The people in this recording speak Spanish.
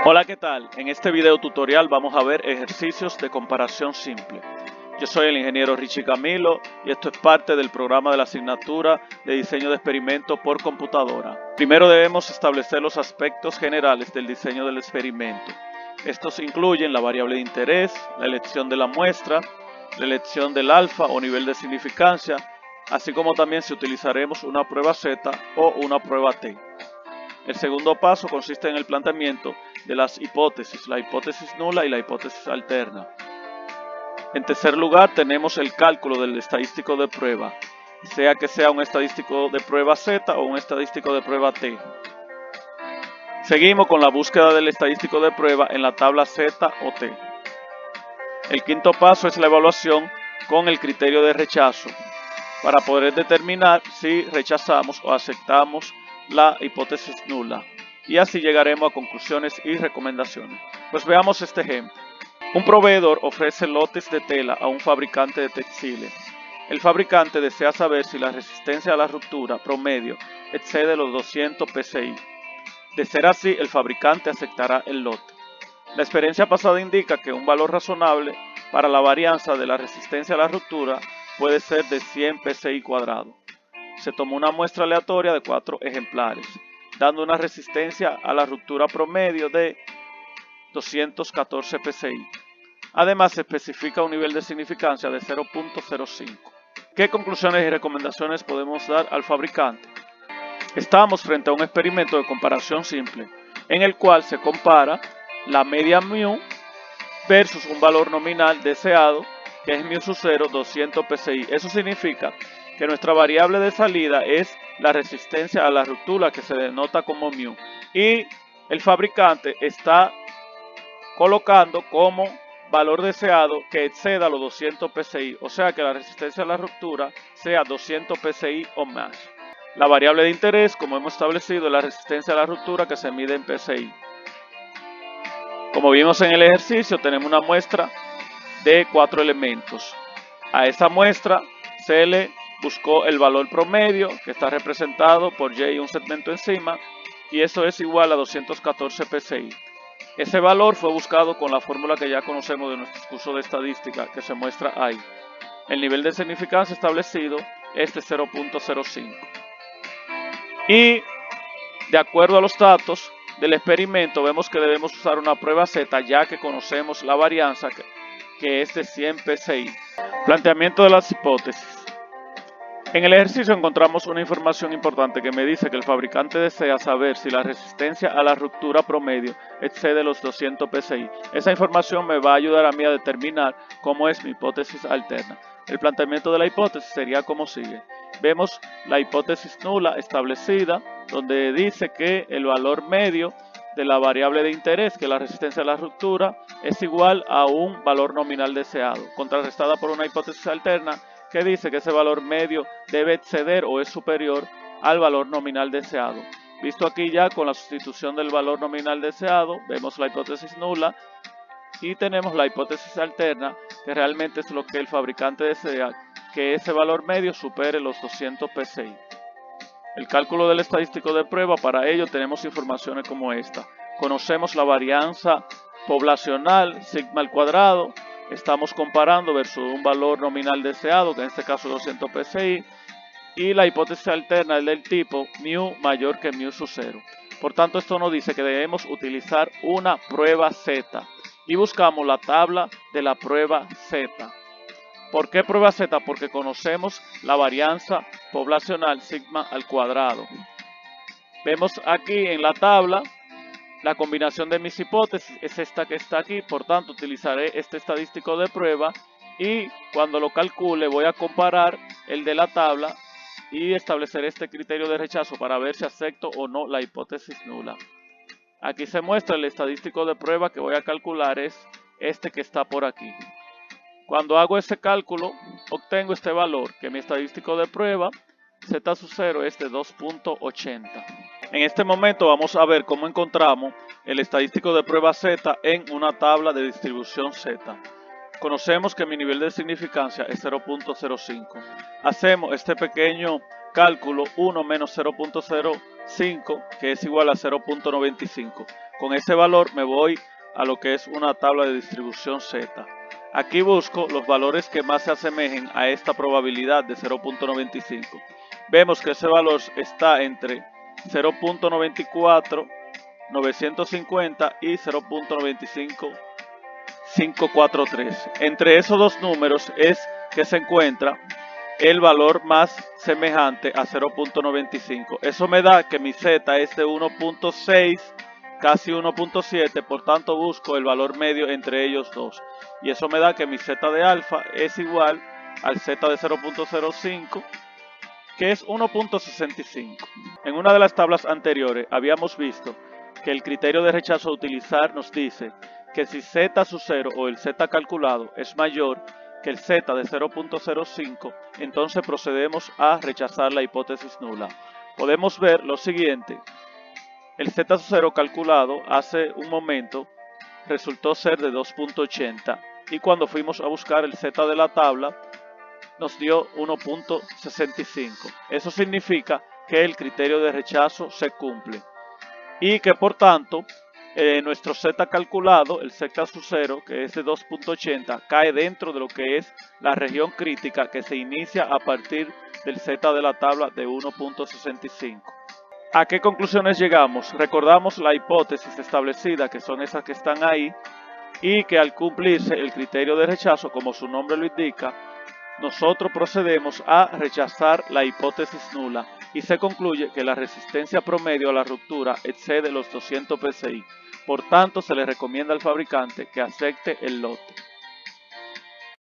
Hola, ¿qué tal? En este video tutorial vamos a ver ejercicios de comparación simple. Yo soy el ingeniero Richie Camilo y esto es parte del programa de la asignatura de diseño de experimento por computadora. Primero debemos establecer los aspectos generales del diseño del experimento. Estos incluyen la variable de interés, la elección de la muestra, la elección del alfa o nivel de significancia, así como también si utilizaremos una prueba Z o una prueba T. El segundo paso consiste en el planteamiento de las hipótesis, la hipótesis nula y la hipótesis alterna. En tercer lugar tenemos el cálculo del estadístico de prueba, sea que sea un estadístico de prueba Z o un estadístico de prueba T. Seguimos con la búsqueda del estadístico de prueba en la tabla Z o T. El quinto paso es la evaluación con el criterio de rechazo, para poder determinar si rechazamos o aceptamos la hipótesis nula. Y así llegaremos a conclusiones y recomendaciones. Pues veamos este ejemplo. Un proveedor ofrece lotes de tela a un fabricante de textiles. El fabricante desea saber si la resistencia a la ruptura promedio excede los 200 psi. De ser así, el fabricante aceptará el lote. La experiencia pasada indica que un valor razonable para la varianza de la resistencia a la ruptura puede ser de 100 psi cuadrado. Se tomó una muestra aleatoria de 4 ejemplares, dando una resistencia a la ruptura promedio de 214 psi. Además, se especifica un nivel de significancia de 0.05. ¿Qué conclusiones y recomendaciones podemos dar al fabricante? Estamos frente a un experimento de comparación simple, en el cual se compara la media mu versus un valor nominal deseado, que es mu sub 0, 200 psi. Eso significa que nuestra variable de salida es la resistencia a la ruptura, que se denota como mu, y el fabricante está colocando como valor deseado que exceda los 200 psi, o sea que la resistencia a la ruptura sea 200 psi o más. La variable de interés, como hemos establecido, es la resistencia a la ruptura, que se mide en psi. Como vimos en el ejercicio, tenemos una muestra de 4 elementos. A esa muestra se le buscó el valor promedio, que está representado por Y y un segmento encima, y eso es igual a 214 psi. Ese valor fue buscado con la fórmula que ya conocemos de nuestro curso de estadística, que se muestra ahí. El nivel de significancia establecido es de 0.05. Y de acuerdo a los datos del experimento, vemos que debemos usar una prueba Z, ya que conocemos la varianza que es de 100 psi. Planteamiento de las hipótesis. En el ejercicio encontramos una información importante que me dice que el fabricante desea saber si la resistencia a la ruptura promedio excede los 200 psi. Esa información me va a ayudar a mí a determinar cómo es mi hipótesis alterna. El planteamiento de la hipótesis sería como sigue. Vemos la hipótesis nula establecida, donde dice que el valor medio de la variable de interés, que es la resistencia a la ruptura, es igual a un valor nominal deseado, contrarrestada por una hipótesis alterna que dice que ese valor medio debe exceder o es superior al valor nominal deseado. Visto aquí ya con la sustitución del valor nominal deseado, vemos la hipótesis nula y tenemos la hipótesis alterna, que realmente es lo que el fabricante desea, que ese valor medio supere los 200 psi. El cálculo del estadístico de prueba, para ello tenemos informaciones como esta. Conocemos la varianza poblacional, sigma al cuadrado. Estamos comparando versus un valor nominal deseado, que en este caso es 200 psi. Y la hipótesis alterna es del tipo mu mayor que mu sub 0. Por tanto, esto nos dice que debemos utilizar una prueba Z. Y buscamos la tabla de la prueba Z. ¿Por qué prueba Z? Porque conocemos la varianza poblacional sigma al cuadrado. Vemos aquí en la tabla la combinación de mis hipótesis, es esta que está aquí, por tanto utilizaré este estadístico de prueba y cuando lo calcule voy a comparar el de la tabla y establecer este criterio de rechazo para ver si acepto o no la hipótesis nula. Aquí se muestra el estadístico de prueba que voy a calcular, es este que está por aquí. Cuando hago ese cálculo, obtengo este valor, que mi estadístico de prueba, Z sub 0, es de 2.80. En este momento vamos a ver cómo encontramos el estadístico de prueba Z en una tabla de distribución Z. Conocemos que mi nivel de significancia es 0.05. Hacemos este pequeño cálculo 1 menos 0.05, que es igual a 0.95. Con ese valor me voy a lo que es una tabla de distribución Z. Aquí busco los valores que más se asemejen a esta probabilidad de 0.95. Vemos que ese valor está entre 0.94, 950 y 0.95543. Entre esos dos números es que se encuentra el valor más semejante a 0.95. Eso me da que mi Z es de 1.6, casi 1.7, por tanto busco el valor medio entre ellos dos. Y eso me da que mi Z de alfa es igual al Z de 0.05, que es 1.65. En una de las tablas anteriores habíamos visto que el criterio de rechazo a utilizar nos dice que si Z sub 0 o el Z calculado es mayor que el Z de 0.05, entonces procedemos a rechazar la hipótesis nula. Podemos ver lo siguiente: el Z sub 0 calculado hace un momento resultó ser de 2.80 y cuando fuimos a buscar el Z de la tabla nos dio 1.65. Eso significa que el criterio de rechazo se cumple y que por tanto nuestro Z calculado, el Z sub 0, que es de 2.80, cae dentro de lo que es la región crítica que se inicia a partir del Z de la tabla de 1.65. ¿A qué conclusiones llegamos? Recordamos la hipótesis establecida, que son esas que están ahí, y que al cumplirse el criterio de rechazo, como su nombre lo indica, nosotros procedemos a rechazar la hipótesis nula y se concluye que la resistencia promedio a la ruptura excede los 200 psi. Por tanto, se le recomienda al fabricante que acepte el lote.